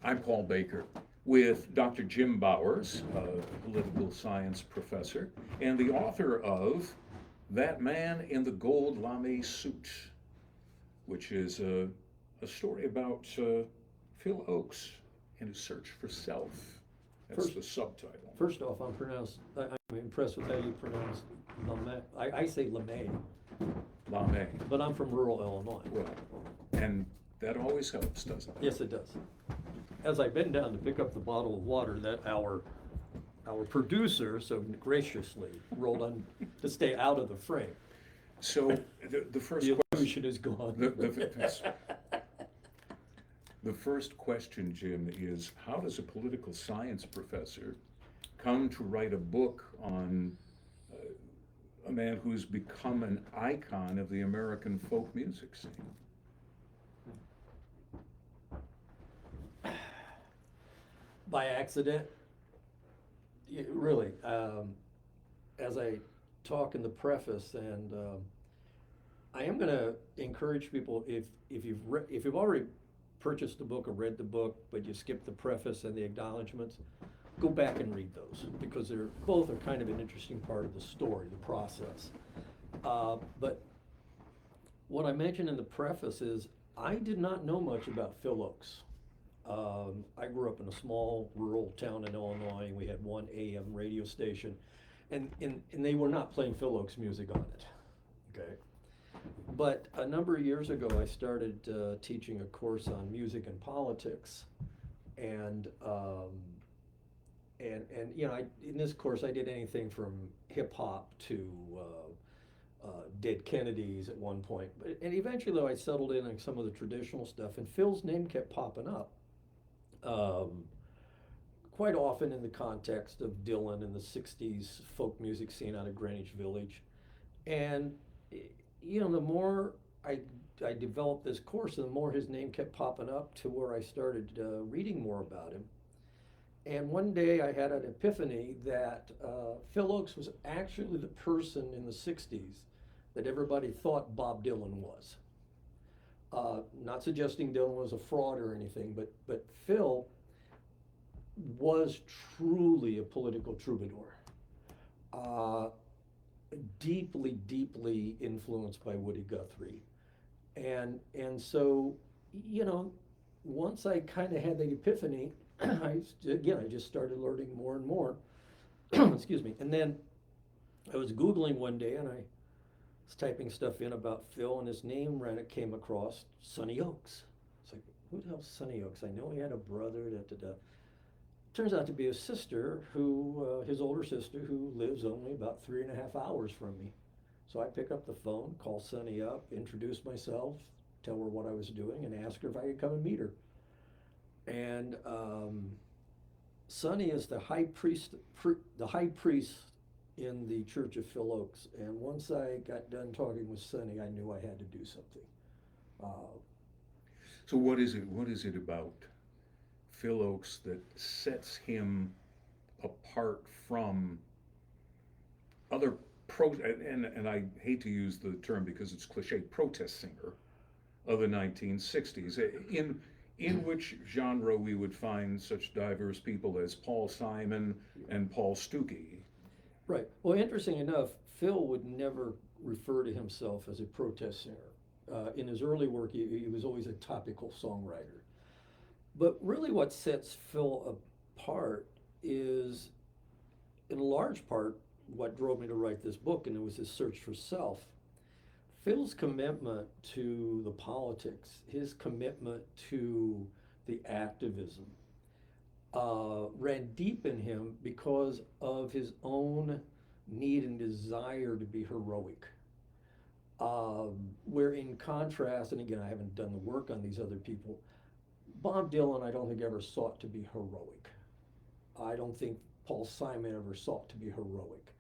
I'm Paul Baker with Dr. Jim Bowers, a political science professor, and the author of That Man in the Gold Lame Suit, which is a story about Phil Oakes and his search for self. That's First- the subtitle. First off, I'm impressed with how you pronounce Lame. I say Lame, Lame. but I'm from rural Illinois. Well, and that always helps, doesn't it? Yes, it does. As I bend down to pick up the bottle of water that our producer so graciously rolled on to stay out of the frame, So the first the question. illusion is gone. The first question, Jim, is how does a political science professor come to write a book on a man who's become an icon of the American folk music scene? By accident, really. As I talk in the preface, and I am going to encourage people, if you've already purchased the book or read the book, but you skipped the preface and the acknowledgments, go back and read those, because they're both are kind of an interesting part of the story, the process. But what I mentioned in the preface is I did not know much about Phil Oakes. I grew up in a small rural town in Illinois, and we had one AM radio station, and they were not playing Phil Oakes music on it, okay? But a number of years ago, I started teaching a course on music and politics, and you know, in this course, I did anything from hip hop to Dead Kennedys at one point, and eventually, though, I settled in on some of the traditional stuff, and Phil's name kept popping up. Quite often in the context of Dylan and the 60s folk music scene out of Greenwich Village. And, you know, the more I developed this course, the more his name kept popping up, to where I started reading more about him. And one day I had an epiphany that Phil Oakes was actually the person in the 60s that everybody thought Bob Dylan was. Not suggesting Dylan was a fraud or anything, but Phil was truly a political troubadour. Deeply, deeply influenced by Woody Guthrie. And so, you know, once I kind of had that epiphany, I just started learning more and more. Excuse me. And then I was Googling one day, and I was typing stuff in about Phil, and his name came across Sonny Oakes. It's like, who the hell's Sonny Oakes? I know he had a brother. Turns out to be a sister his older sister, who lives only about 3.5 hours from me. So I pick up the phone, call Sonny up, introduce myself, tell her what I was doing, and ask her if I could come and meet her. And Sonny is the high priest in the Church of Phil Oakes. And once I got done talking with Sonny, I knew I had to do something. So what is it about Phil Oakes that sets him apart from other and I hate to use the term because it's cliche, protest singer of the 1960s, in which genre we would find such diverse people as Paul Simon and Paul Stookey? Right. Well, interesting enough, Phil would never refer to himself as a protest singer. In his early work, he was always a topical songwriter. But really what sets Phil apart is, in large part, what drove me to write this book, and it was his search for self. Phil's commitment to the politics, his commitment to the activism, ran deep in him because of his own need and desire to be heroic. Where in contrast, and again, I haven't done the work on these other people, Bob Dylan, I don't think ever sought to be heroic. I don't think Paul Simon ever sought to be heroic.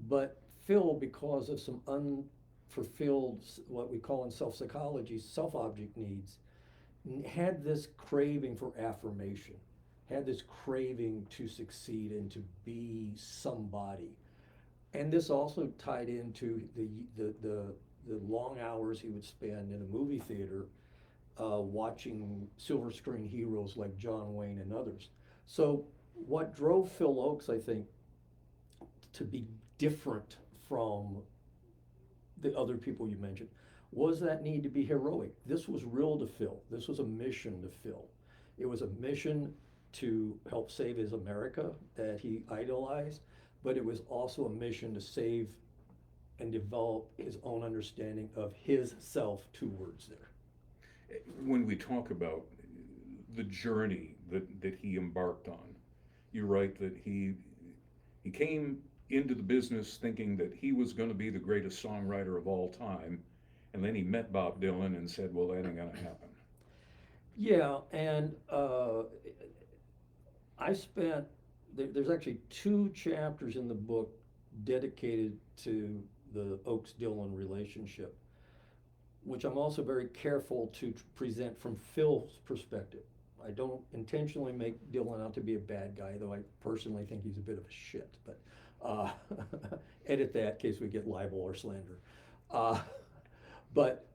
But Phil, because of some unfulfilled, what we call in self-psychology, self-object needs, had this craving for affirmation, had this craving to succeed and to be somebody. And this also tied into the long hours he would spend in a movie theater watching silver screen heroes like John Wayne and others. So what drove Phil Ochs, I think, to be different from the other people you mentioned was that need to be heroic. This was real to Phil. This was a mission to Phil. It was a mission to help save his America that he idolized, but it was also a mission to save and develop his own understanding of his self, two words there. When we talk about the journey that he embarked on, you write that he came into the business thinking that he was going to be the greatest songwriter of all time, and then he met Bob Dylan and said, well, that ain't going to happen. Yeah, and there's actually 2 chapters in the book dedicated to the Ochs-Dylan relationship, which I'm also very careful to present from Phil's perspective. I don't intentionally make Dylan out to be a bad guy, though I personally think he's a bit of a shit, but edit that in case we get libel or slander. But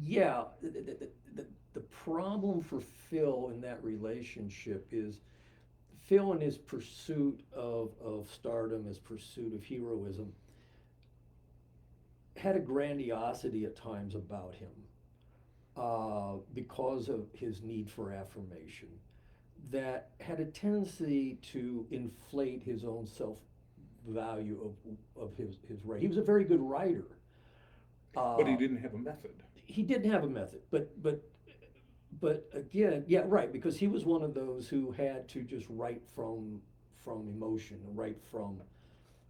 yeah, the problem for Phil in that relationship is Phil in his pursuit of stardom, his pursuit of heroism, had a grandiosity at times about him because of his need for affirmation that had a tendency to inflate his own self-value of his writing. He was a very good writer. But he didn't have a method. He didn't have a method, but again, yeah, right, because he was one of those who had to just write from emotion, write from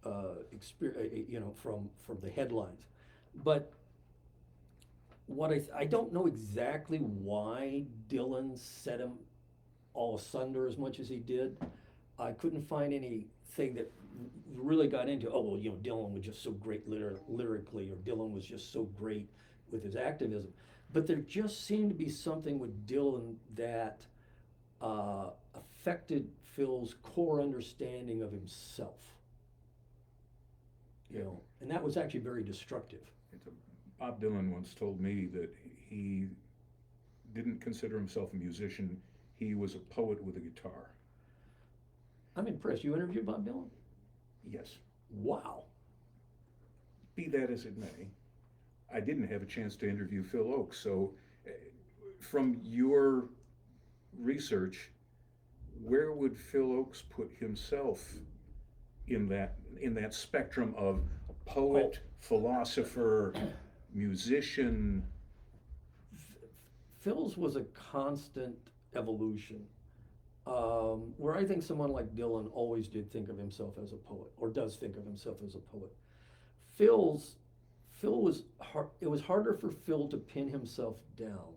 from the headlines. But what I don't know exactly why Dylan set him all asunder as much as he did. I couldn't find anything that really got into, oh, well, Dylan was just so great lyrically, or Dylan was just so great with his activism. But there just seemed to be something with Dylan that affected Phil's core understanding of himself. And that was actually very destructive. Bob Dylan once told me that he didn't consider himself a musician. He was a poet with a guitar. I'm impressed. You interviewed Bob Dylan? Yes. Wow. Be that as it may, I didn't have a chance to interview Phil Ochs. So from your research, where would Phil Ochs put himself in that spectrum of poet, philosopher, musician? Phil's was a constant evolution, where I think someone like Dylan always did think of himself as a poet, or does think of himself as a poet. Phil was hard. It was harder for Phil to pin himself down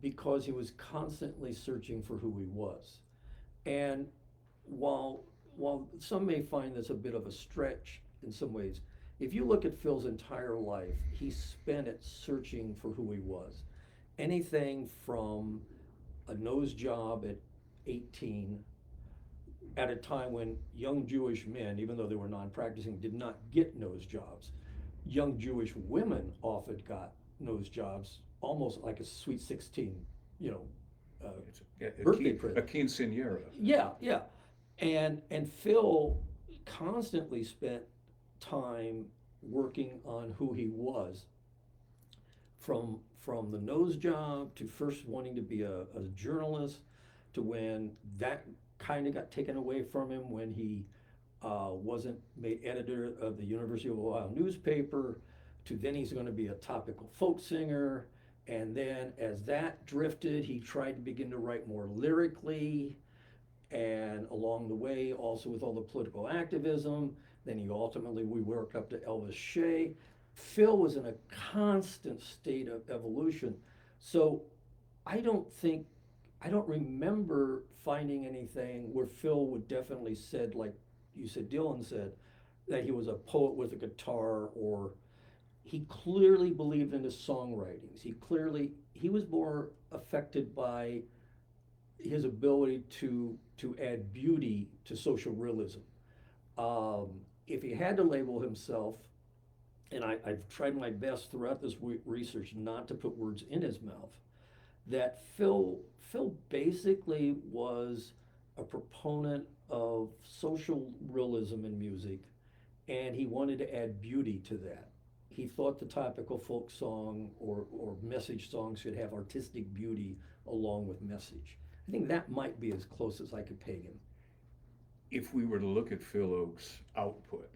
because he was constantly searching for who he was. And while some may find this a bit of a stretch in some ways, if you look at Phil's entire life, he spent it searching for who he was. Anything from a nose job at 18, at a time when young Jewish men, even though they were non-practicing, did not get nose jobs. Young Jewish women often got nose jobs, almost like a Sweet 16, birthday present. A quinceañera. Yeah. And Phil constantly spent time working on who he was, from the nose job to first wanting to be a journalist, to when that kind of got taken away from him when he wasn't made editor of the University of Ohio newspaper, to then he's going to be a topical folk singer. And then as that drifted, he tried to begin to write more lyrically, and along the way also with all the political activism. Then we worked up to Elvis Shea. Phil was in a constant state of evolution. So I don't remember finding anything where Phil would definitely said, like you said, Dylan said, that he was a poet with a guitar, or he clearly believed in his songwritings. He was more affected by his ability to add beauty to social realism. If he had to label himself and I've tried my best throughout this research not to put words in his mouth, that Phil basically was a proponent of social realism in music, and he wanted to add beauty to that. He thought the topical folk song or message song should have artistic beauty along with message. I think that might be as close as I could peg him. If we were to look at Phil Oakes' output,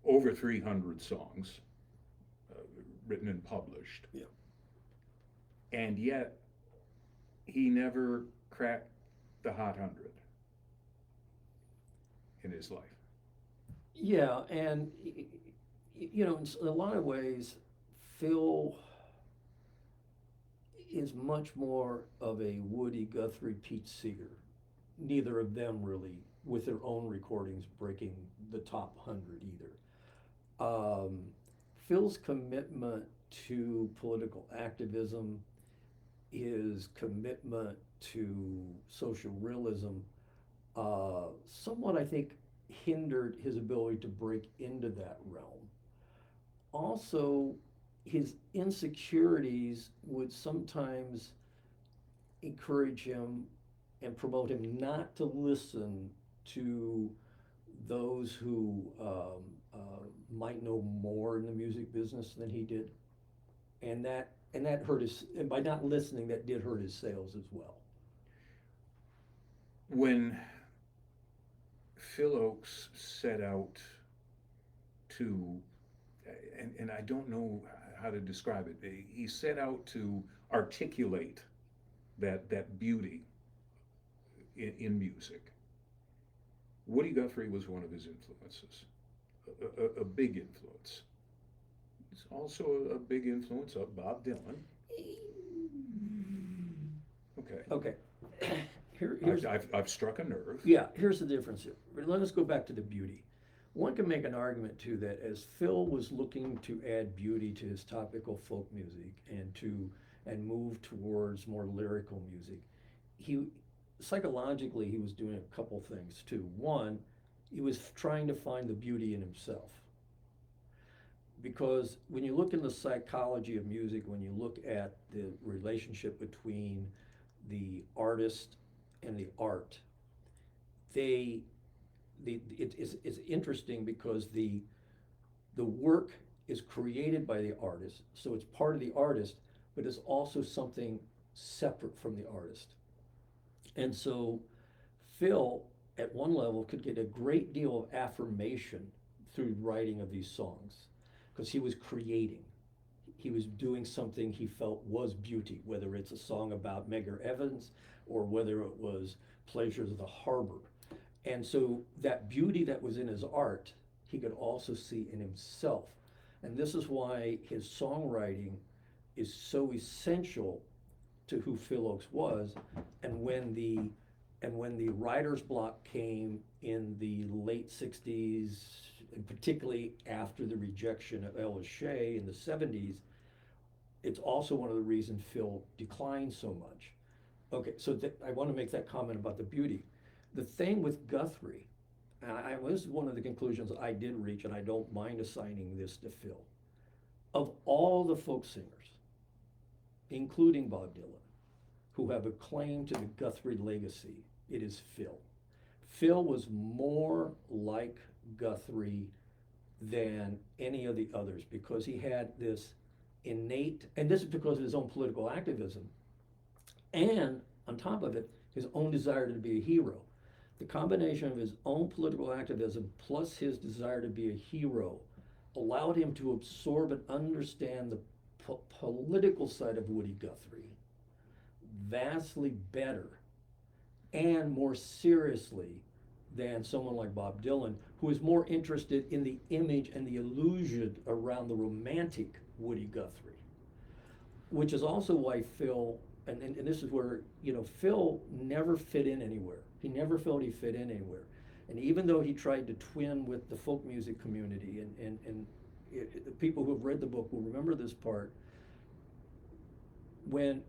over 300 songs written and published, Yeah. and yet he never cracked the Hot 100 in his life. Yeah, and you know, in a lot of ways, Phil is much more of a Woody Guthrie, Pete Seeger. Neither of them really, with their own recordings, breaking the top 100 either. Phil's commitment to political activism, his commitment to social realism, somewhat, I think, hindered his ability to break into that realm. Also, his insecurities would sometimes encourage him and promote him not to listen to those who might know more in the music business than he did, and that hurt his. And by not listening, that did hurt his sales as well. When Phil Oakes set out to, and I don't know how to describe it, he set out to articulate that beauty in music. Woody Guthrie was one of his influences, a big influence. He's also a big influence of Bob Dylan. Okay. Okay. Here's I've struck a nerve. Yeah, here's the difference here. Let us go back to the beauty. One can make an argument too that as Phil was looking to add beauty to his topical folk music and move towards more lyrical music, he psychologically he was doing a couple things too. One, he was trying to find the beauty in himself. Because when you look in the psychology of music, when you look at the relationship between the artist and the art, it's interesting because the work is created by the artist, so it's part of the artist, but it's also something separate from the artist. And so Phil, at one level, could get a great deal of affirmation through writing of these songs, because he was creating. He was doing something he felt was beauty, whether it's a song about Medgar Evers or whether it was Pleasures of the Harbor. And so that beauty that was in his art, he could also see in himself. And this is why his songwriting is so essential to who Phil Oakes was. And when the writer's block came in the late 60s, and particularly after the rejection of Ella Shea in the 70s, it's also one of the reasons Phil declined so much. Okay, so I want to make that comment about the beauty. The thing with Guthrie, and this is one of the conclusions I did reach, and I don't mind assigning this to Phil. Of all the folk singers, including Bob Dylan, who have a claim to the Guthrie legacy, it is Phil. Phil was more like Guthrie than any of the others because he had this innate, and this is because of his own political activism, and on top of it, his own desire to be a hero. The combination of his own political activism plus his desire to be a hero allowed him to absorb and understand the political side of Woody Guthrie vastly better and more seriously than someone like Bob Dylan, who is more interested in the image and the illusion around the romantic Woody Guthrie, which is also why Phil, and this is where, Phil never fit in anywhere. He never felt he fit in anywhere. And even though he tried to twin with the folk music community, the people who have read the book will remember this part, when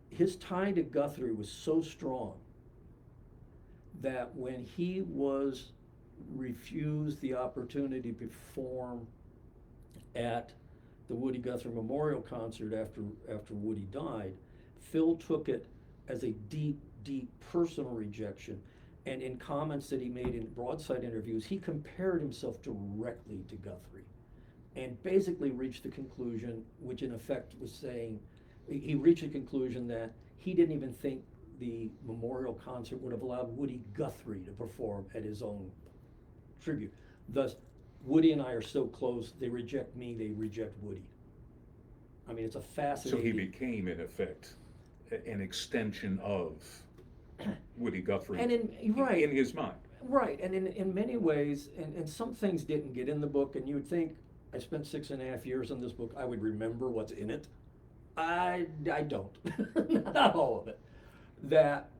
his tie to Guthrie was so strong that when he was refused the opportunity to perform at the Woody Guthrie Memorial Concert after Woody died, Phil took it as a deep, deep personal rejection. And in comments that he made in broadside interviews, he compared himself directly to Guthrie and basically reached the conclusion, which in effect was saying, he reached a conclusion that he didn't even think the memorial concert would have allowed Woody Guthrie to perform at his own tribute. Thus, Woody and I are so close, they reject me, they reject Woody. I mean, it's a So fascinating. he became, in effect, an extension of Woody Guthrie. And right. In his mind. Right, and in many ways, and some things didn't get in the book, and you would think, I spent 6.5 years on this book, I would remember what's in it. I don't, not all of it. That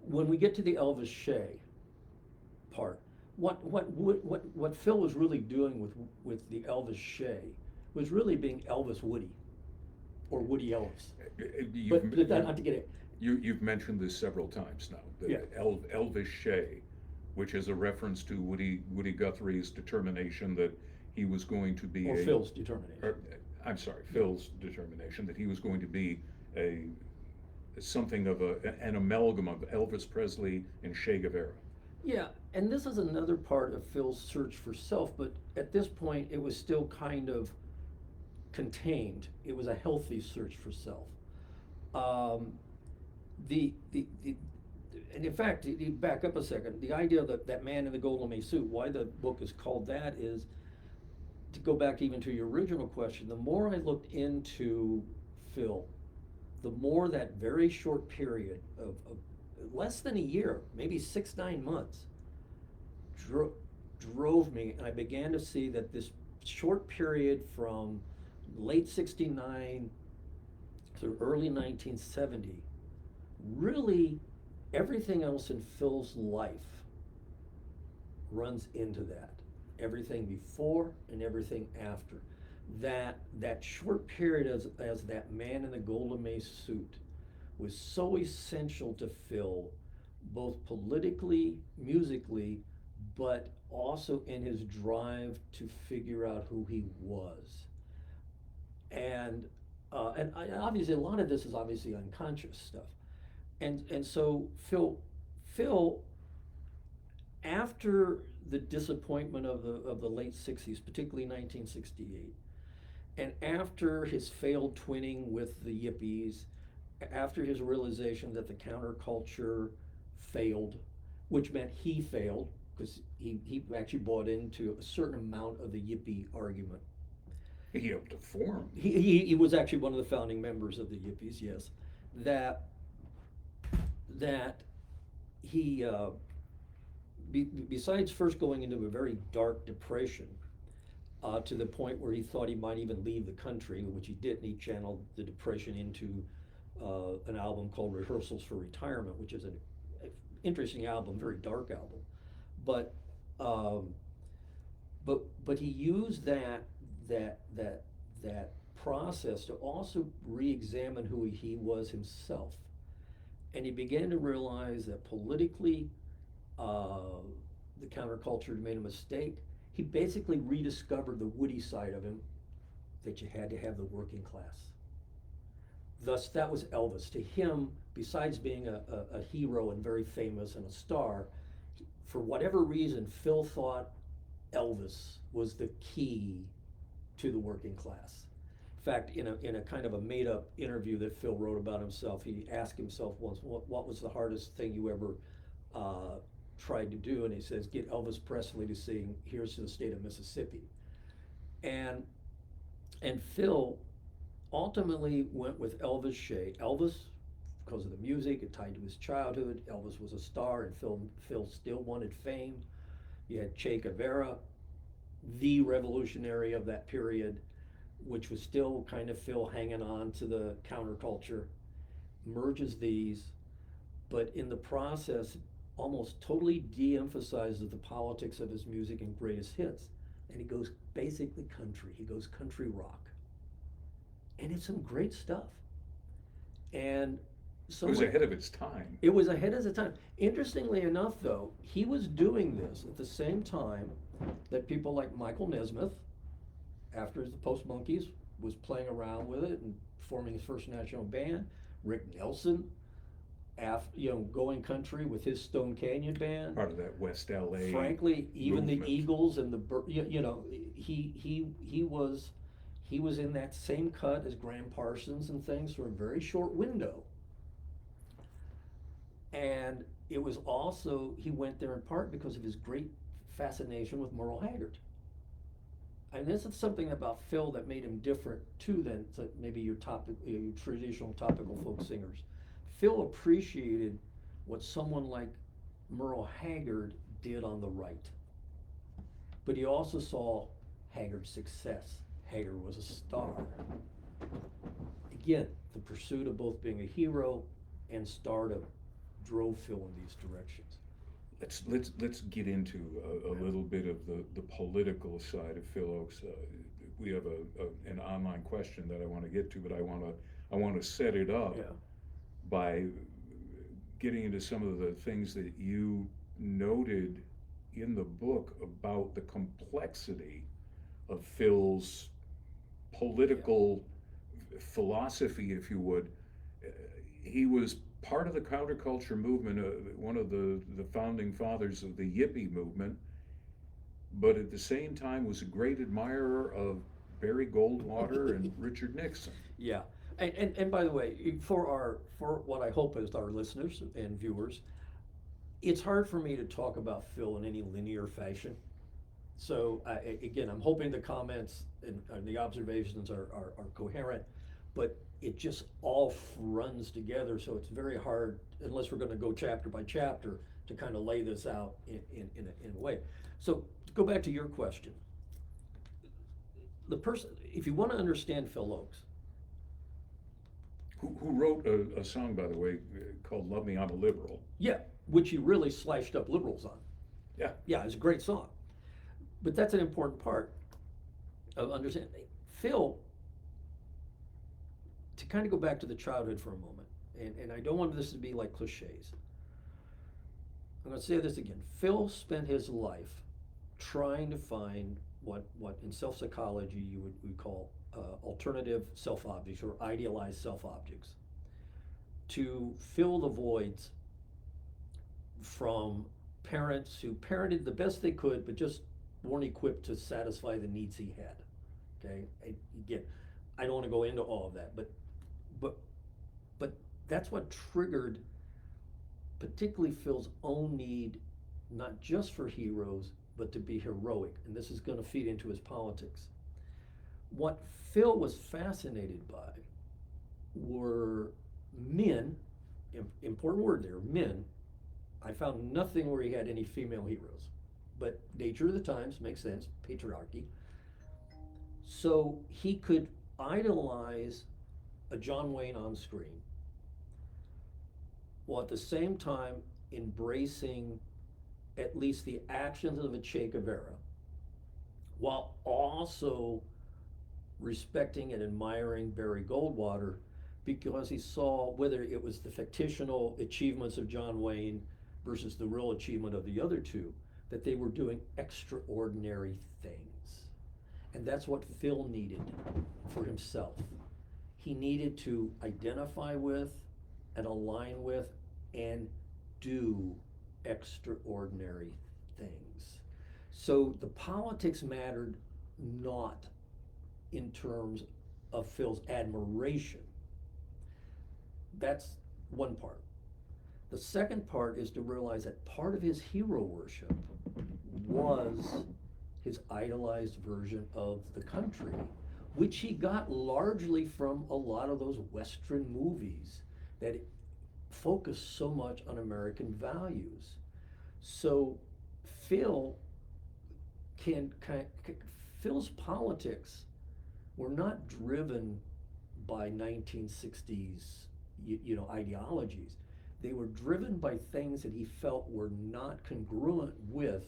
when we get to the Elvis Shea part, what Phil was really doing with the Elvis Shea was really being Elvis Woody, or Woody Elvis. But not to get it. You've mentioned this several times now. The Yeah. Elvis Shea, which is a reference to Woody Guthrie's determination that he was going to be Or Phil's determination. I'm sorry, Phil's determination that he was going to be something of an amalgam of Elvis Presley and Che Guevara. Yeah, and this is another part of Phil's search for self, but at this point it was still kind of contained. It was a healthy search for self. And in fact, you back up a second, the idea that that man in the gold lame suit, why the book is called that is, to go back even to your original question, the more I looked into Phil, the more that very short period of less than a year, maybe 6-9 months, drove me, and I began to see that this short period from late 69 to early 1970, really everything else in Phil's life runs into that. Everything before and everything after. That short period as that man in the gold lame suit was so essential to Phil, both politically, musically, but also in his drive to figure out who he was. And obviously a lot of this is obviously unconscious stuff. And so Phil, after the disappointment of the late 60s, particularly 1968, and after his failed twinning with the Yippies, after his realization that the counterculture failed, which meant he failed, because he actually bought into a certain amount of the Yippie argument. He helped to form. He was actually one of the founding members of the Yippies, yes. That he, besides first going into a very dark depression, to the point where he thought he might even leave the country, which he didn't. He channeled the depression into an album called Rehearsals for Retirement, which is an interesting album, very dark album. But he used that process to also re-examine who he was himself. And he began to realize that politically, the counterculture had made a mistake. He basically rediscovered the Woody side of him, that you had to have the working class. Thus, that was Elvis. To him, besides being a hero and very famous and a star, for whatever reason, Phil thought Elvis was the key to the working class. In fact, in a kind of a made-up interview that Phil wrote about himself, he asked himself once, what was the hardest thing you ever tried to do? And he says, get Elvis Presley to sing Here's to the State of Mississippi. And Phil ultimately went with Elvis Shea. Elvis, because of the music, it tied to his childhood. Elvis was a star, and Phil still wanted fame. You had Che Guevara, the revolutionary of that period, which was still kind of Phil hanging on to the counterculture, merges these, but in the process almost totally de-emphasizes the politics of his music and greatest hits. And he goes basically country. He goes country rock. And it's some great stuff. And so It was ahead of its time. It was ahead of the time. Interestingly enough, though, he was doing this at the same time that people like Michael Nesmith after the Post Monkeys was playing around with it and forming his first national band. Rick Nelson, going country with his Stone Canyon band. Part of that West LA. Frankly, even movement. the Eagles and he was in that same cut as Graham Parsons and things for a very short window. And it was also, he went there in part because of his great fascination with Merle Haggard. And this is something about Phil that made him different too than maybe your traditional topical folk singers. Phil appreciated what someone like Merle Haggard did on the right. But he also saw Haggard's success. Haggard was a star. Again, the pursuit of both being a hero and stardom drove Phil in these directions. Let's get into a little bit of the political side of Phil Ochs. We have an online question that I want to get to, but I want to set it up by getting into some of the things that you noted in the book about the complexity of Phil's political philosophy, if you would. He was part of the counterculture movement, one of the founding fathers of the Yippie movement, but at the same time was a great admirer of Barry Goldwater and Richard Nixon. Yeah, and by the way, for what I hope is our listeners and viewers, it's hard for me to talk about Phil in any linear fashion. So again, I'm hoping the comments and the observations are coherent, but it just all runs together, so it's very hard, unless we're gonna go chapter by chapter, to kind of lay this out in a way. So to go back to your question, if you wanna understand Phil Ochs. Who wrote a song, by the way, called Love Me, I'm a Liberal. Yeah, which he really slashed up liberals on. Yeah. Yeah, it's a great song. But that's an important part of understanding. Phil, to kind of go back to the childhood for a moment, and I don't want this to be like cliches. I'm going to say this again. Phil spent his life trying to find what in self-psychology you would call alternative self-objects or idealized self-objects, to fill the voids from parents who parented the best they could but just weren't equipped to satisfy the needs he had. Okay, again, I don't want to go into all of that, but that's what triggered particularly Phil's own need, not just for heroes, but to be heroic, and this is going to feed into his politics. What Phil was fascinated by were men, important word there, men. I found nothing where he had any female heroes, but nature of the times makes sense, patriarchy. So he could idolize a John Wayne on screen, while at the same time embracing at least the actions of a Che Guevara, while also respecting and admiring Barry Goldwater, because he saw whether it was the fictional achievements of John Wayne versus the real achievement of the other two, that they were doing extraordinary things. And that's what Phil needed for himself. He needed to identify with and align with and do extraordinary things. So the politics mattered not in terms of Phil's admiration. That's one part. The second part is to realize that part of his hero worship was his idolized version of the country, which he got largely from a lot of those Western movies that focus so much on American values. So Phil's politics were not driven by 1960s, ideologies. They were driven by things that he felt were not congruent with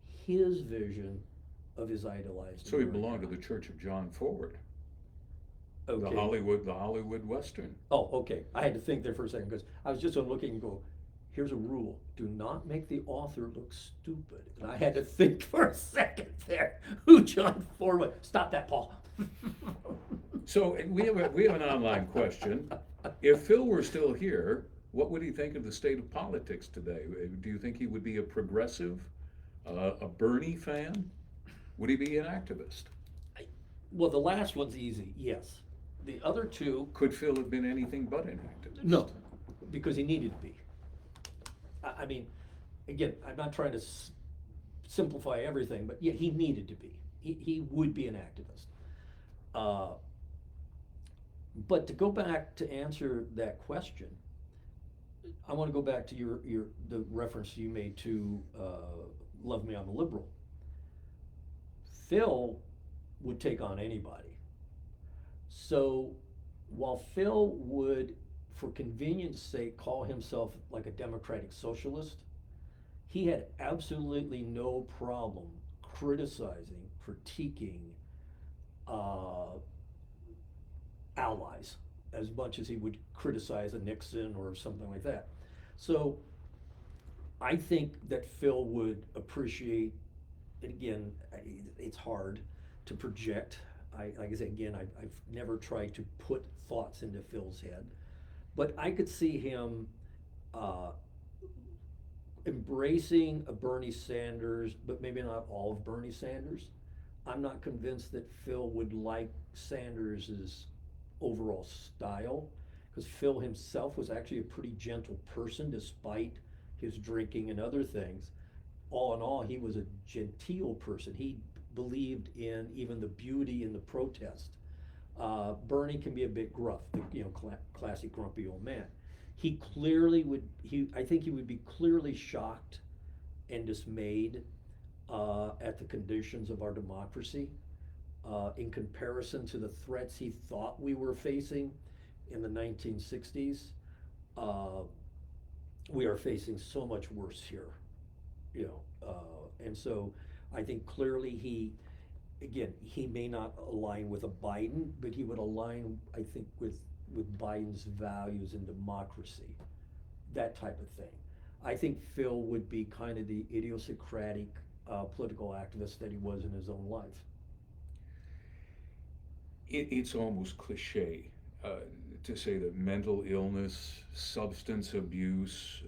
his vision of his idolized. So he belonged to the Church of John Ford. Okay. The Hollywood Western. Oh, okay. I had to think there for a second because I was just looking and go, here's a rule: do not make the author look stupid. And I had to think for a second there. Who John Ford was? Stop that, Paul. So we have an online question. If Phil were still here, what would he think of the state of politics today? Do you think he would be a progressive, a Bernie fan? Would he be an activist? Well, the last one's easy, yes. The other two, Could Phil have been anything but an activist? no, because he needed to be. I mean, again, I'm not trying to simplify everything, but yeah, he needed to be. He would be an activist. But to go back to answer that question, I want to go back to the reference you made to Love Me, I'm a Liberal. Phil would take on anybody. So while Phil would, for convenience sake, call himself like a democratic socialist, he had absolutely no problem criticizing, critiquing allies as much as he would criticize a Nixon or something like that. So I think that Phil would appreciate, and again, it's hard to project. Like I said, again, I've never tried to put thoughts into Phil's head, but I could see him embracing a Bernie Sanders, but maybe not all of Bernie Sanders. I'm not convinced that Phil would like Sanders's overall style, because Phil himself was actually a pretty gentle person despite his drinking and other things. All in all, he was a genteel person. He believed in even the beauty in the protest. Bernie can be a bit gruff, classic grumpy old man. He clearly would. I think he would be clearly shocked and dismayed at the conditions of our democracy in comparison to the threats he thought we were facing in the 1960s. We are facing so much worse here, and so I think clearly he may not align with a Biden, but he would align, I think, with Biden's values in democracy, that type of thing. I think Phil would be kind of the idiosyncratic political activist that he was in his own life. It's almost cliche to say that mental illness, substance abuse,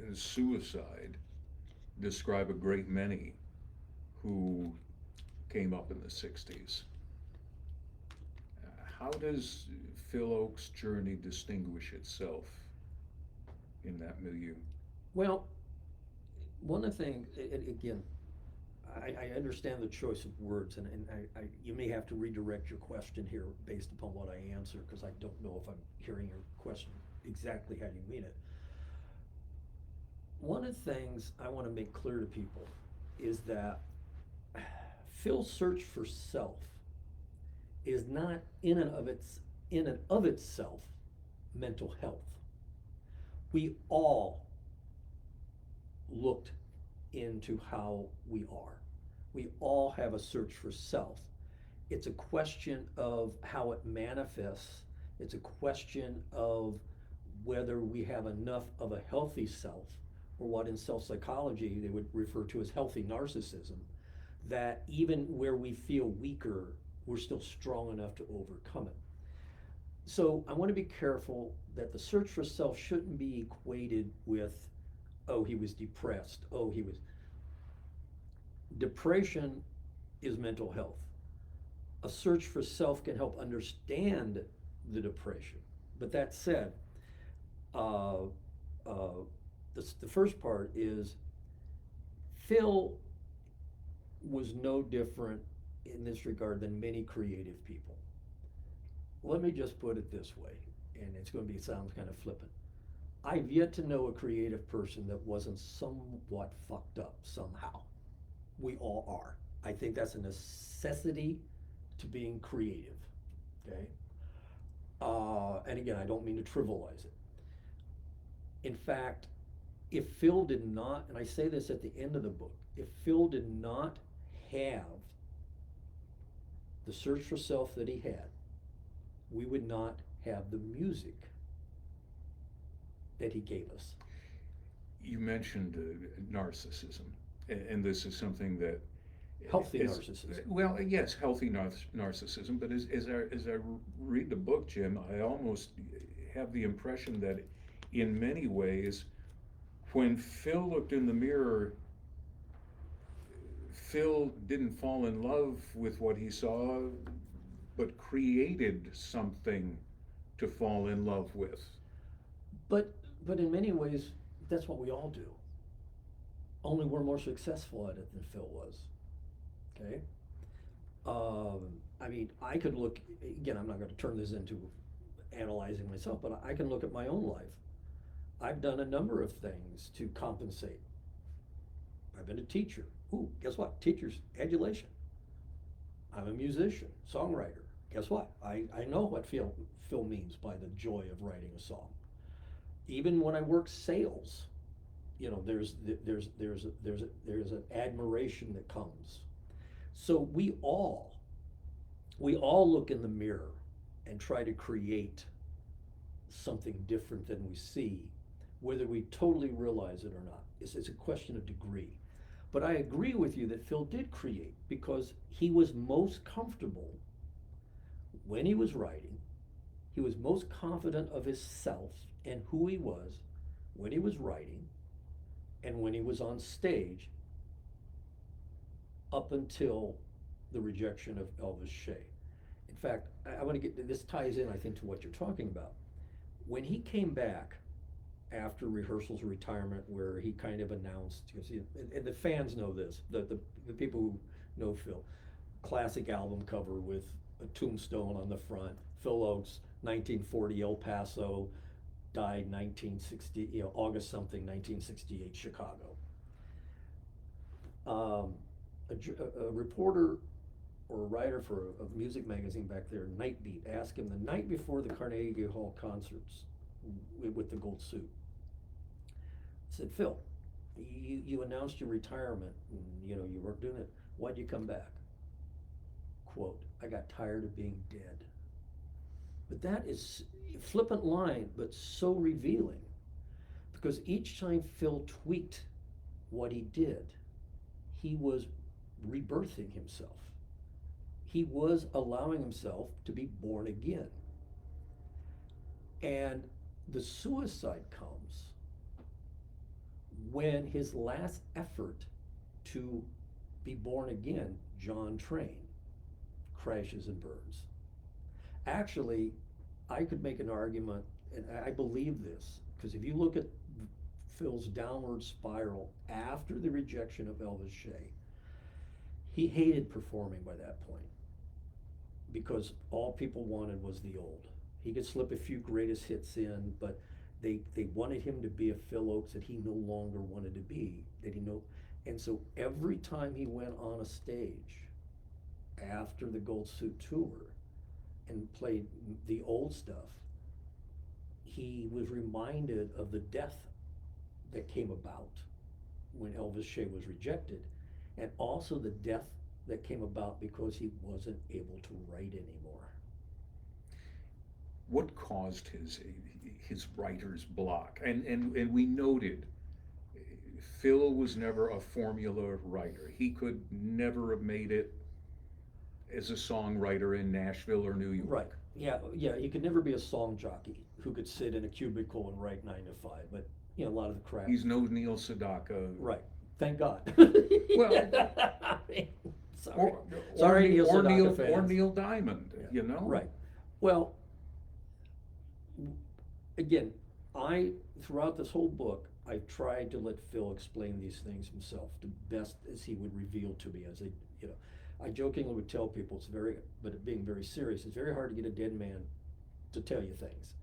and suicide describe a great many who came up in the 60s. How does Phil Oakes' journey distinguish itself in that milieu? Well, one of the things, again, I understand the choice of words, and you may have to redirect your question here based upon what I answer, because I don't know if I'm hearing your question exactly how you mean it. One of the things I want to make clear to people is that Phil's search for self is not in and of itself mental health. We all looked into how we are. We all have a search for self. It's a question of how it manifests. It's a question of whether we have enough of a healthy self, or what in self-psychology they would refer to as healthy narcissism, that even where we feel weaker, we're still strong enough to overcome it. So I want to be careful that the search for self shouldn't be equated with, oh, he was depressed, oh, he was. Depression is mental health. A search for self can help understand the depression. But that said, the first part is Phil was no different in this regard than many creative people. Let me just put it this way, and it's going to sound kind of flippant. I've yet to know a creative person that wasn't somewhat fucked up somehow. We all are. I think that's a necessity to being creative, okay? And again, I don't mean to trivialize it. In fact, if Phil did not, and I say this at the end of the book, if Phil did not have the search for self that he had, we would not have the music that he gave us. you mentioned narcissism, and this is something that Healthy is, narcissism. well, yes, healthy narcissism. But as I read the book, Jim, I almost have the impression that, in many ways, when Phil looked in the mirror, Phil didn't fall in love with what he saw, but created something to fall in love with. But, but in many ways, that's what we all do. Only we're more successful at it than Phil was. Okay? I mean, I could look, again, I'm not going to turn this into analyzing myself, but I can look at my own life. I've done a number of things to compensate. I've been a teacher. Ooh, guess what? Teachers, adulation. I'm a musician, songwriter. Guess what? I know what Phil means by the joy of writing a song. Even when I work sales, you know, there's an admiration that comes. So we all look in the mirror and try to create something different than we see, whether we totally realize it or not. It's a question of degree. But I agree with you that Phil did create because he was most comfortable when he was writing. He was most confident of himself and who he was when he was writing and when he was on stage, up until the rejection of Elvis Shea. In fact, I want to get, this ties in, I think, to what you're talking about. When he came back after rehearsals retirement, where he kind of announced, because and the fans know this, the people who know Phil, classic album cover with a tombstone on the front, Phil Oakes, 1940 El Paso, died 1960, you know, August something, 1968 Chicago. A reporter or a writer for a music magazine back there, Nightbeat, asked him the night before the Carnegie Hall concerts with the gold suit. Said, Phil, you announced your retirement, and you know you weren't doing it. Why'd you come back? Quote, I got tired of being dead. But that is a flippant line, but so revealing, because each time Phil tweaked what he did, he was rebirthing himself. He was allowing himself to be born again. And the suicide comes when his last effort to be born again, John Train, crashes and burns. Actually, I could make an argument, and I believe this, because if you look at Phil's downward spiral after the rejection of Elvis Shea, he hated performing by that point, because all people wanted was the old. He could slip a few greatest hits in, but they wanted him to be a Phil Oakes that he no longer wanted to be, and so every time he went on a stage after the Gold Suit Tour and played the old stuff, he was reminded of the death that came about when Elvis Shea was rejected, and also the death that came about because he wasn't able to write anymore. What caused his writer's block? And we noted Phil was never a formula writer. He could never have made it as a songwriter in Nashville or New York. Right. Yeah. He could never be a song jockey who could sit in a cubicle and write 9 to 5. But you know, a lot of the crap. He's no Neil Sedaka. Right. Thank God. Well, I mean, sorry, Neil Sedaka fans. Or Neil Diamond. Yeah. You know. Right. Well, again, throughout this whole book, I've tried to let Phil explain these things himself, the best as he would reveal to me. I jokingly would tell people but being very serious, it's very hard to get a dead man to tell you things.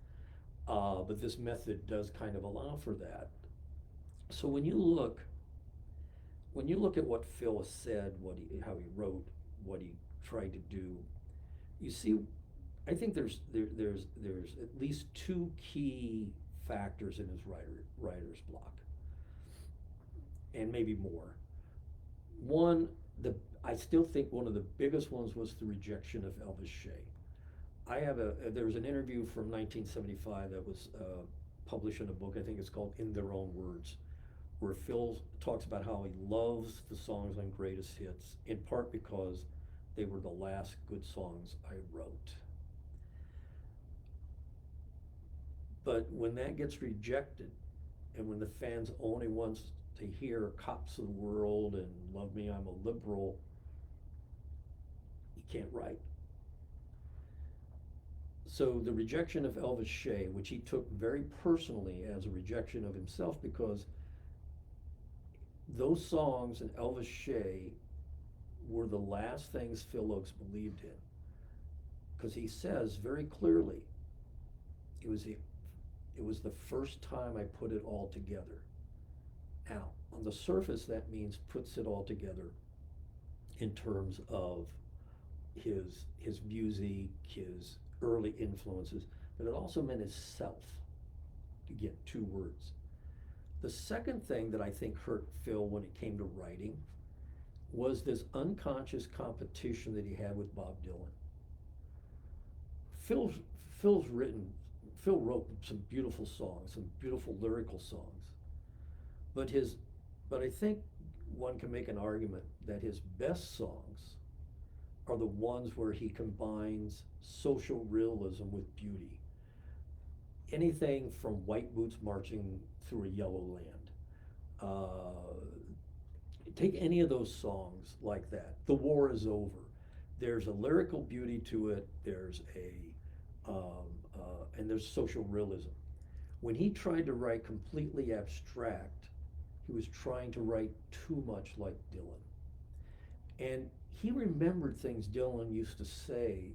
But this method does kind of allow for that. So when you look at what Phil has said, how he wrote, what he tried to do, you see, I think there's at least 2 key factors in his writer's block, and maybe more. One, I still think one of the biggest ones was the rejection of Elvis Shea. There was an interview from 1975 that was published in a book, I think it's called In Their Own Words, where Phil talks about how he loves the songs on Greatest Hits, in part because they were the last good songs I wrote. But when that gets rejected, and when the fans only wants to hear Cops of the World and Love Me, I'm a Liberal, he can't write. So the rejection of Elvis Shea, which he took very personally as a rejection of himself, because those songs and Elvis Shea were the last things Phil Ochs believed in. Because he says very clearly, it was the first time I put it all together. Now, on the surface, that means puts it all together in terms of his music, his early influences, but it also meant his self. Again, two words. The second thing that I think hurt Phil when it came to writing was this unconscious competition that he had with Bob Dylan. Phil wrote some beautiful songs, some beautiful lyrical songs, but I think one can make an argument that his best songs are the ones where he combines social realism with beauty. Anything from White Boots Marching Through a Yellow Land. Take any of those songs like that. The War Is Over. There's a lyrical beauty to it. There's and there's social realism. When he tried to write completely abstract, he was trying to write too much like Dylan. And he remembered things Dylan used to say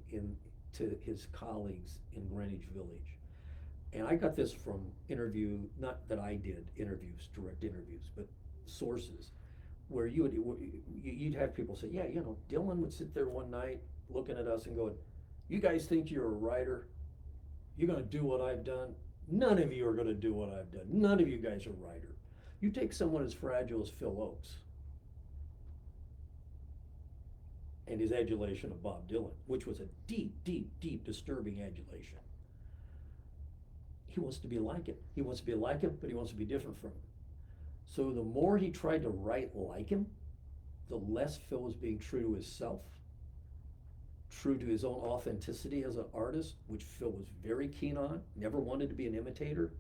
to his colleagues in Greenwich Village. And I got this from not that I did interviews, direct interviews, but sources, where you'd have people say, yeah, Dylan would sit there one night looking at us and going, you guys think you're a writer? You're gonna do what I've done? None of you are gonna do what I've done. None of you guys are writer. You take someone as fragile as Phil Ochs and his adulation of Bob Dylan, which was a deep, deep, deep disturbing adulation. He wants to be like him. He wants to be like him, but he wants to be different from him. So the more he tried to write like him, the less Phil was being true to himself, true to his own authenticity as an artist, which Phil was very keen on, never wanted to be an imitator.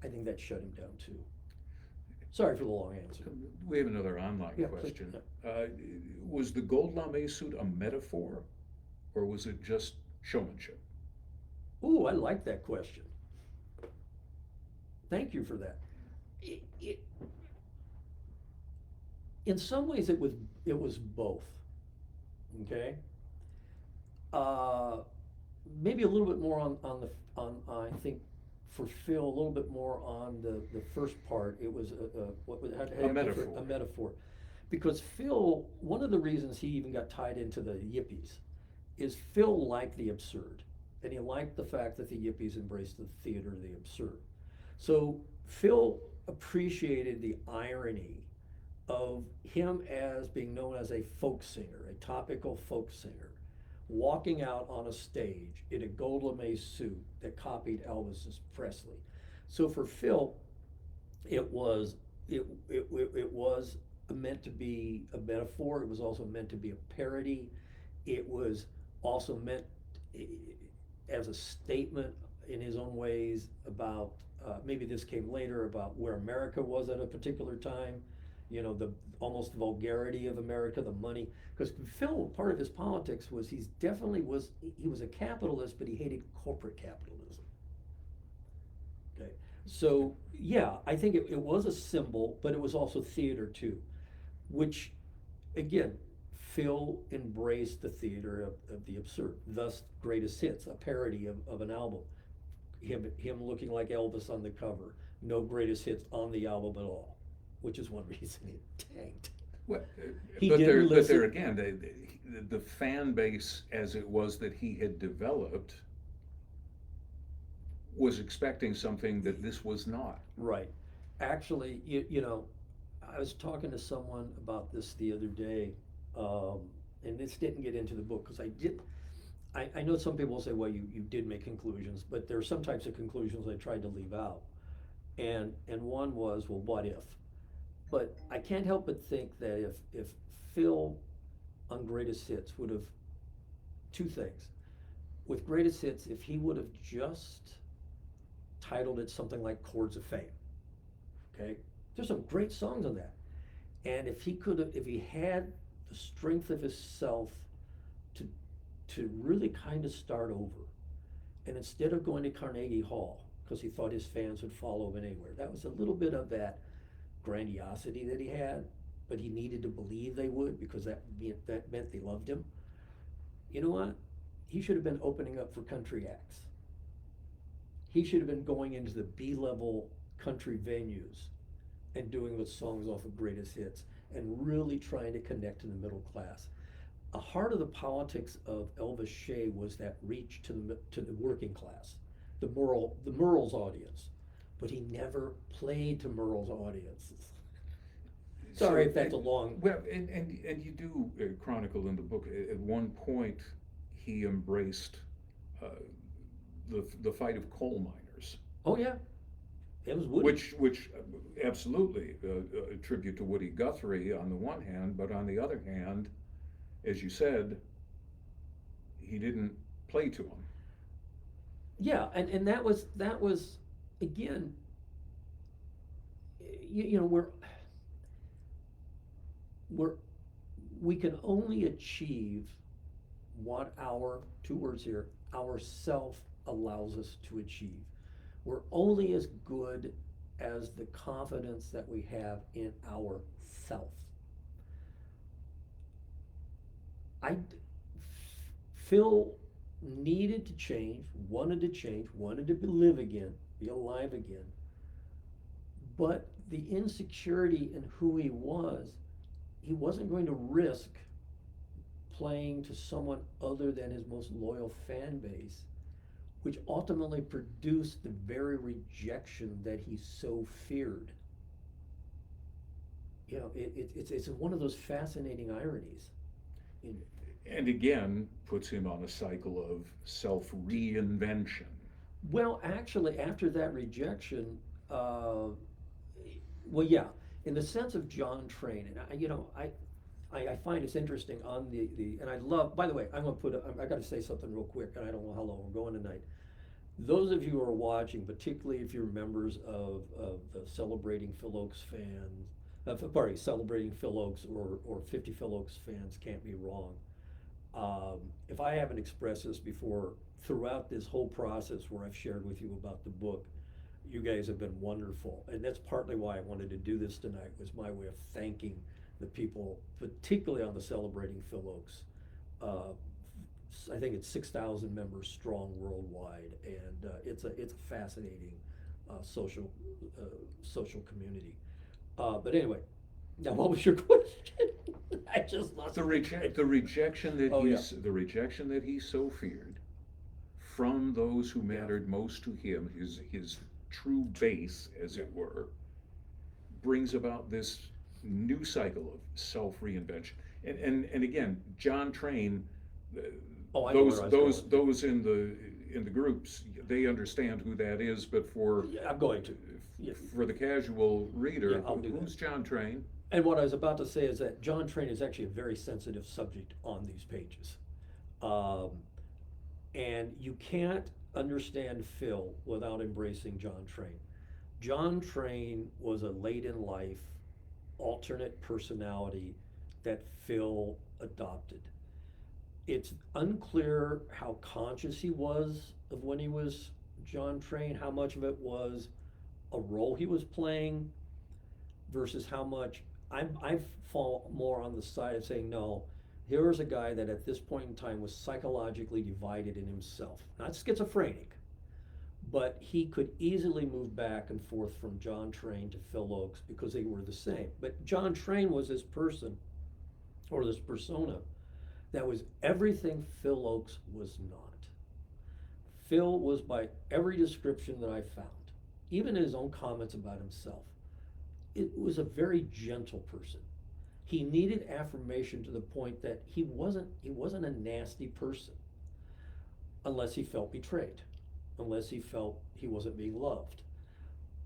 I think that shut him down too. Sorry for the long answer. We have another online Yeah, question. please. Was the gold lame suit a metaphor, or was it just showmanship? Ooh, I like that question. Thank you for that. In some ways, it was both. Okay. Maybe a little bit more on I think for Phil, a little bit more on the first part. It was A metaphor. A metaphor, because Phil, one of the reasons he even got tied into the Yippies, is Phil liked the absurd, and he liked the fact that the Yippies embraced the theater of the absurd. So Phil appreciated the irony of him as being known as a folk singer, a topical folk singer, walking out on a stage in a gold lame suit that copied Elvis Presley. So for Phil, it was meant to be a metaphor. It was also meant to be a parody. It was also meant as a statement in his own ways about, maybe this came later, about where America was at a particular time, the almost vulgarity of America, the money. Because Phil, part of his politics was he was a capitalist, but he hated corporate capitalism. Okay, so yeah, I think it was a symbol, but it was also theater too, which, again, Phil embraced the theater of the absurd, thus Greatest Hits, a parody of an album. Him looking like Elvis on the cover, no Greatest Hits on the album at all, which is one reason it tanked. Well, He but didn't listen. there again, the fan base as it was that he had developed was expecting something that this was not. Right. Actually, I was talking to someone about this the other day, and this didn't get into the book because I know some people will say, well, you did make conclusions, but there are some types of conclusions I tried to leave out. And one was, well, what if? But I can't help but think that if Phil on Greatest Hits would have, two things. With Greatest Hits, if he would have just titled it something like Chords of Fame, okay? There's some great songs on that. And if he could have, if he had the strength of his self to, to really kind of start over, and instead of going to Carnegie Hall, because he thought his fans would follow him anywhere, that was a little bit of that grandiosity that he had, but he needed to believe they would because that meant they loved him. You know what? He should have been opening up for country acts. He should have been going into the B-level country venues and doing the songs off of Greatest Hits and really trying to connect to the middle class. A heart of the politics of Elvis Shea was that reach to the working class, the Merle's audience, but he never played to Merle's audiences. Sorry if that's a long. Well, and you do chronicle in the book, at one point, he embraced the fight of coal miners. Oh yeah, it was Woody. Which absolutely a tribute to Woody Guthrie on the one hand, but on the other hand, as you said, he didn't play to him. Yeah, and that was again, you know, we can only achieve what our, two words here, our self allows us to achieve. We're only as good as the confidence that we have in our self. Phil needed to change, wanted to live again, be alive again. But the insecurity in who he wasn't going to risk playing to someone other than his most loyal fan base, which ultimately produced the very rejection that he so feared. You know, it's one of those fascinating ironies. And again, puts him on a cycle of self-reinvention. Well, actually, after that rejection, well, yeah, in the sense of John Train, and I find it's interesting on and I love, by the way, I'm gonna I gotta say something real quick, and I don't know how long we're going tonight. Those of you who are watching, particularly if you're members of the Celebrating Phil Ochs fans, Celebrating Phil Ochs or 50 Phil Ochs fans can't be wrong. If I haven't expressed this before, throughout this whole process where I've shared with you about the book, you guys have been wonderful. And that's partly why I wanted to do this tonight, was my way of thanking the people, particularly on the Celebrating Phil Ochs. I think it's 6,000 members strong worldwide, and it's a fascinating social community. But anyway, now what was your question? I just lost the rejection that Oh, yeah. the rejection that he so feared from those who mattered most to him, his true base, as it were, brings about this new cycle of self-reinvention. And again, John Train, Oh, I know where I was going. those in the groups, they understand who that is, but for Yeah, I'm going to. Yeah. for the casual reader, Yeah, I'll do who's that. John Train? And what I was about to say is that John Train is actually a very sensitive subject on these pages. And you can't understand Phil without embracing John Train. John Train was a late in life alternate personality that Phil adopted. It's unclear how conscious he was of when he was John Train, how much of it was a role he was playing versus how much I fall more on the side of saying, no, here is a guy that at this point in time was psychologically divided in himself. Not schizophrenic, but he could easily move back and forth from John Train to Phil Ochs because they were the same. But John Train was this person, or this persona, that was everything Phil Ochs was not. Phil was, by every description that I found, even in his own comments about himself, it was a very gentle person. He needed affirmation to the point that he wasn't a nasty person unless he felt betrayed, unless he felt he wasn't being loved.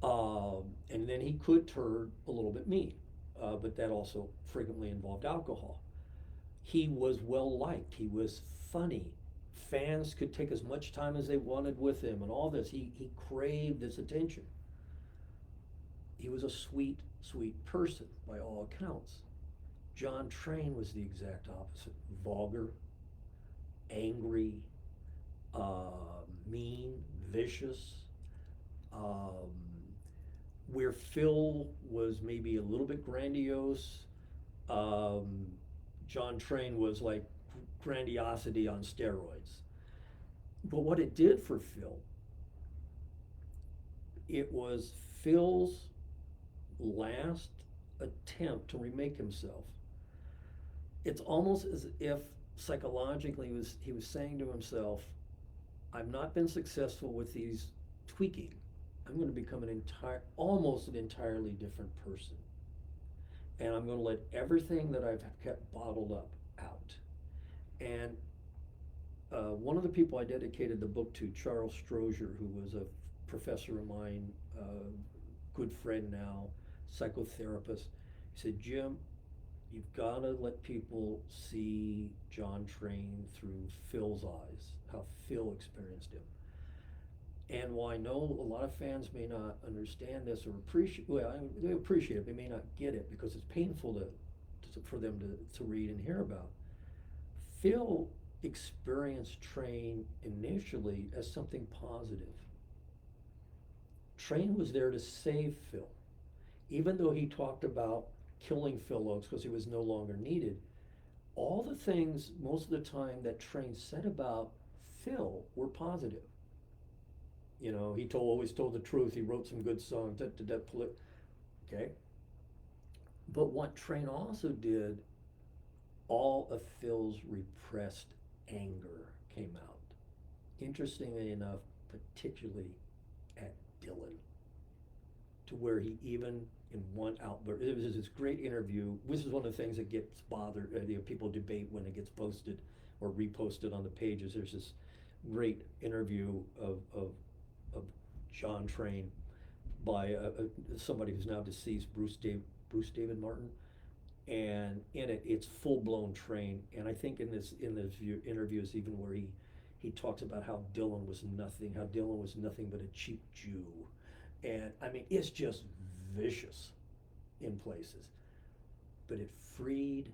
And then he could turn a little bit mean. but that also frequently involved alcohol. He was well liked. He was funny. Fans could take as much time as they wanted with him and all this. He craved this attention. He was a sweet, sweet person by all accounts. John Train was the exact opposite. Vulgar, angry, mean, vicious. Um, where Phil was maybe a little bit grandiose, um, John Train was like grandiosity on steroids. But what it did for Phil, it was Phil's last attempt to remake himself. It's almost as if psychologically he was saying to himself, I've not been successful with these tweaking. I'm going to become almost an entirely different person. And I'm going to let everything that I've kept bottled up out. And one of the people I dedicated the book to, Charles Strozier, who was a professor of mine, good friend now, psychotherapist, he said, Jim, you've got to let people see John Train through Phil's eyes, how Phil experienced him. And while I know a lot of fans may not understand this or appreciate, they appreciate it, they may not get it because it's painful for them to read and hear about. Phil experienced Train initially as something positive. Train was there to save Phil. Even though he talked about killing Phil Ochs because he was no longer needed, all the things most of the time that Train said about Phil were positive. You know, he always told the truth. He wrote some good songs. Okay. But what Train also did, all of Phil's repressed anger came out. Interestingly enough, particularly at Dylan, to where he even in one outburst, it was this great interview. This is one of the things that gets bothered, people debate when it gets posted or reposted on the pages. There's this great interview of John Train by somebody who's now deceased, Bruce David Martin, and in it, it's full blown Train. And I think in this interview is even where he talks about how Dylan was nothing but a cheap Jew, and I mean it's just vicious in places, but it freed.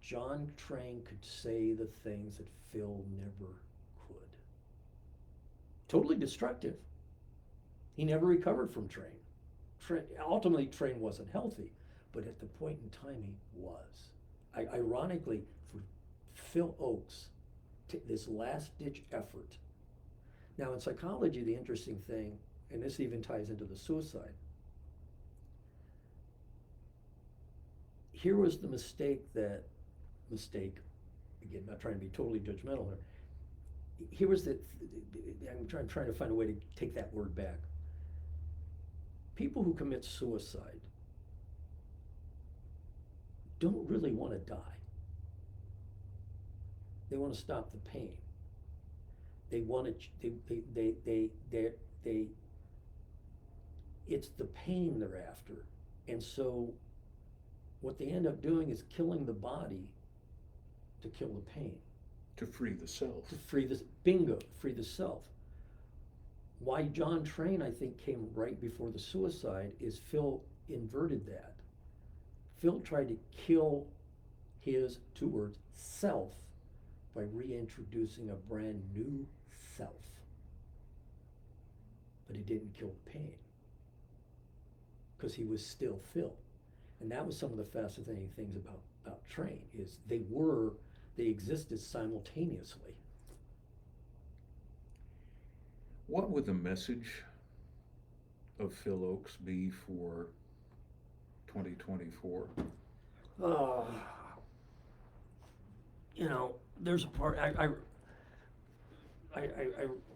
John Train could say the things that Phil never could. Totally destructive. He never recovered from Train. Ultimately, Train wasn't healthy, but at the point in time, he was. Ironically, for Phil Ochs, this last-ditch effort. Now, in psychology, the interesting thing, and this even ties into the suicide, here was the mistake, again, not trying to be totally judgmental here, here was I'm trying to find a way to take that word back. People who commit suicide don't really want to die. They want to stop the pain. They want to, it's the pain they're after. And so what they end up doing is killing the body to kill the pain. To free the self. To free the self. Why John Train, I think, came right before the suicide is Phil inverted that. Phil tried to kill his, two words, self, by reintroducing a brand new self. But he didn't kill the pain, because he was still Phil. And that was some of the fascinating things about Train, is they existed simultaneously. What would the message of Phil Ochs be for 2024? There's a part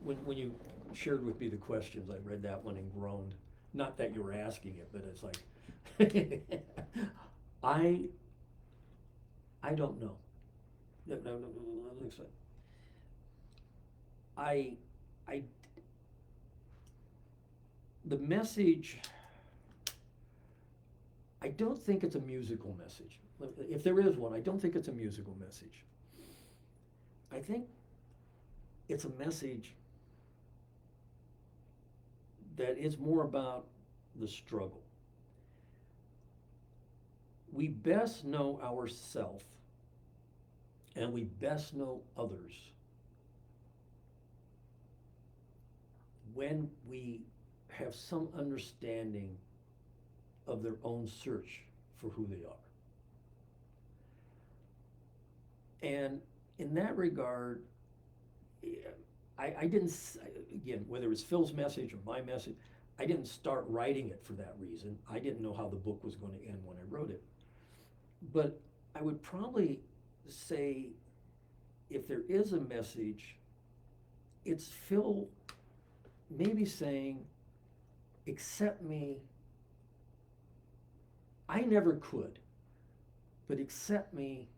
when you shared with me the questions, I read that one and groaned. Not that you were asking it, but it's like I don't know. No, the message, I don't think it's a musical message. If there is one, I don't think it's a musical message. I think it's a message that is more about the struggle. We best know ourself and we best know others when we have some understanding of their own search for who they are. And in that regard, I didn't, again, whether it's Phil's message or my message, I didn't start writing it for that reason. I didn't know how the book was going to end when I wrote it. But I would probably say if there is a message, it's Phil maybe saying, accept me. I never could, but accept me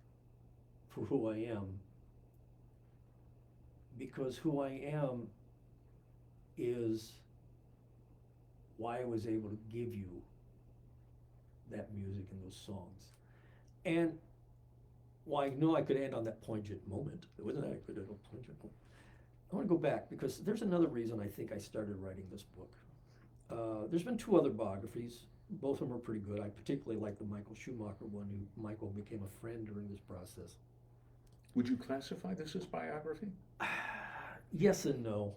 for who I am, because who I am is why I was able to give you that music and those songs. And well, I know I could end on that poignant moment. Wasn't that a good poignant moment? I want to go back because there's another reason I think I started writing this book. There's been two other biographies. Both of them are pretty good. I particularly like the Michael Schumacher one, who Michael became a friend during this process. Would you classify this as biography? Yes and no.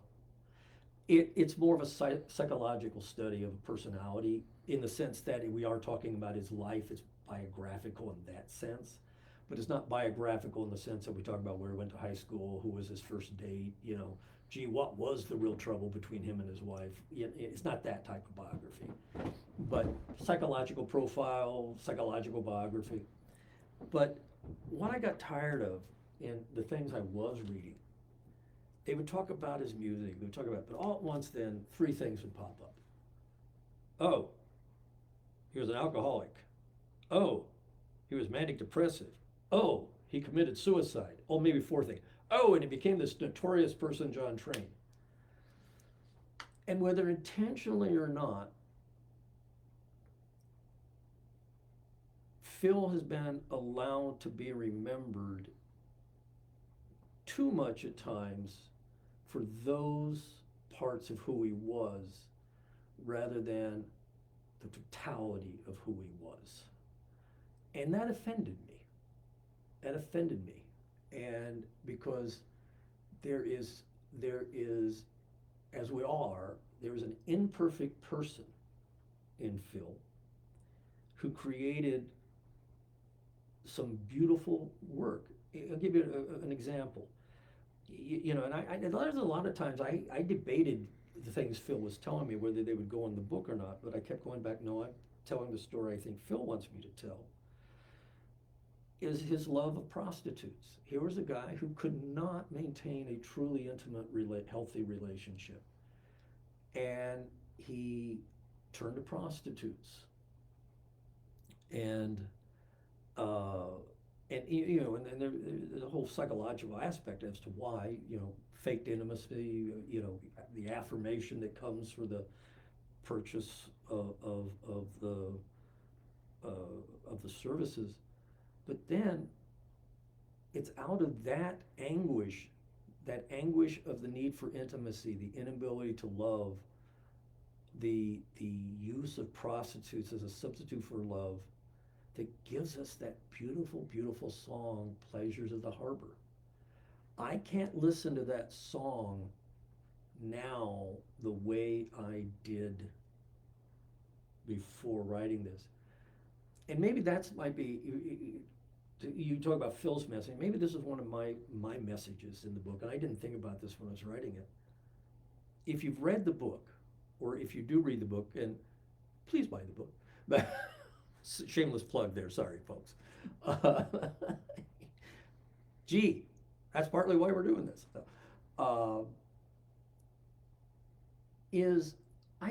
It's more of a psychological study of a personality in the sense that we are talking about his life. It's biographical in that sense, but it's not biographical in the sense that we talk about where he went to high school, who was his first date, gee, what was the real trouble between him and his wife? It's not that type of biography, but psychological profile, psychological biography. But what I got tired of in the things I was reading, they would talk about his music, they would talk about, but all at once then, three things would pop up. Oh, he was an alcoholic. Oh, he was manic depressive. Oh, he committed suicide. Oh, maybe fourth thing. Oh, and he became this notorious person, John Train. And whether intentionally or not, Phil has been allowed to be remembered too much at times for those parts of who he was rather than the totality of who he was. And that offended me. That offended me. And because there is, as we all are, there is an imperfect person in Phil who created some beautiful work. I'll give you an example. And there's a lot of times I debated the things Phil was telling me, whether they would go in the book or not, but I kept going back, no, I'm telling the story I think Phil wants me to tell, is his love of prostitutes. Here was a guy who could not maintain a truly intimate, healthy relationship. And he turned to prostitutes. And there's a whole psychological aspect as to why, faked intimacy, the affirmation that comes for the purchase of the services. But then it's out of that anguish of the need for intimacy, the inability to love, the use of prostitutes as a substitute for love, that gives us that beautiful, beautiful song, Pleasures of the Harbor. I can't listen to that song now the way I did before writing this. And maybe might be, you talk about Phil's message, maybe this is one of my messages in the book, and I didn't think about this when I was writing it. If you've read the book, or if you do read the book, and please buy the book, but shameless plug there, sorry folks. Gee, that's partly why we're doing this. I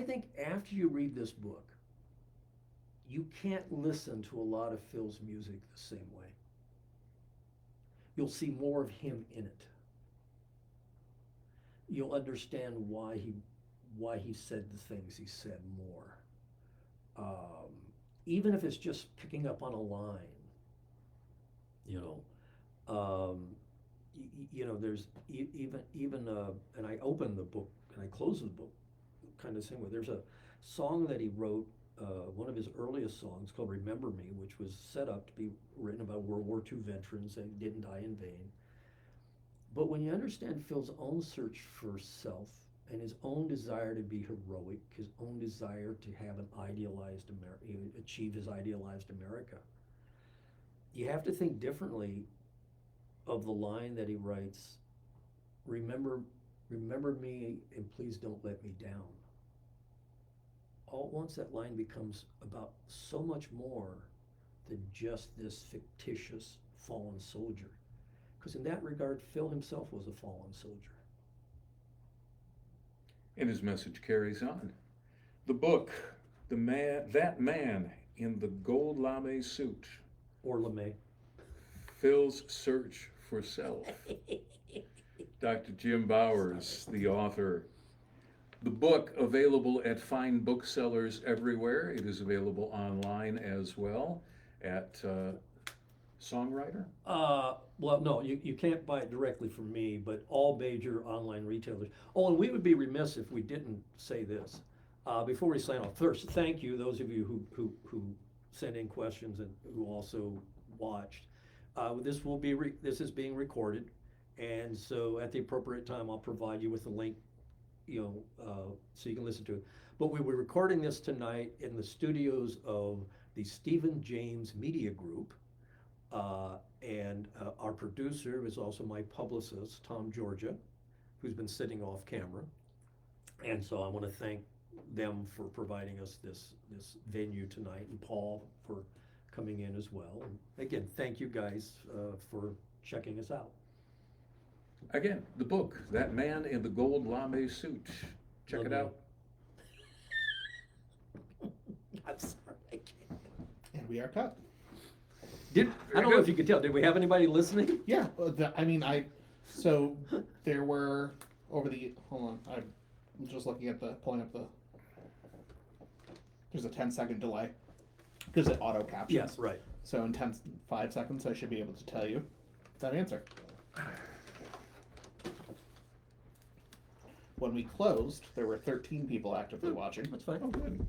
think after you read this book, you can't listen to a lot of Phil's music the same way. You'll see more of him in it. You'll understand why he said the things he said more. even if it's just picking up on a line, you know, there's and I open the book and I close the book kind of the same way. There's a song that he wrote, one of his earliest songs called "Remember Me," which was set up to be written about World War II veterans that didn't die in vain. But when you understand Phil's own search for self and his own desire to be heroic, his own desire to have an idealized America, achieve his idealized America, you have to think differently of the line that he writes, remember me and please don't let me down. All at once that line becomes about so much more than just this fictitious fallen soldier. Because in that regard, Phil himself was a fallen soldier. And his message carries on. The book, that man in the gold lame suit, Or LeMay. Phil's search for self. Dr. Jim Bowers, the author. The book available at fine booksellers everywhere. It is available online as well at Songwriter. Well, no, you can't buy it directly from me, but all major online retailers. Oh, and we would be remiss if we didn't say this. Before we sign off, first, thank you, those of you who sent in questions and who also watched. This is being recorded, and so at the appropriate time, I'll provide you with a link, so you can listen to it. But we were recording this tonight in the studios of the Stephen James Media Group. And our producer is also my publicist, Tom Georgia, who's been sitting off camera. And so I want to thank them for providing us this venue tonight, and Paul for coming in as well. And again, thank you guys for checking us out. Again, the book, That Man in the Gold Lame Suit. Check it out. I'm sorry, I can't. And we are cut. I don't know if you could tell, did we have anybody listening? Yeah, so there were hold on, I'm just looking at pulling up there's a 10-second delay because it auto captions. Yes, right. So in 5 seconds, I should be able to tell you that answer. When we closed, there were 13 people actively watching. That's fine. Oh, good.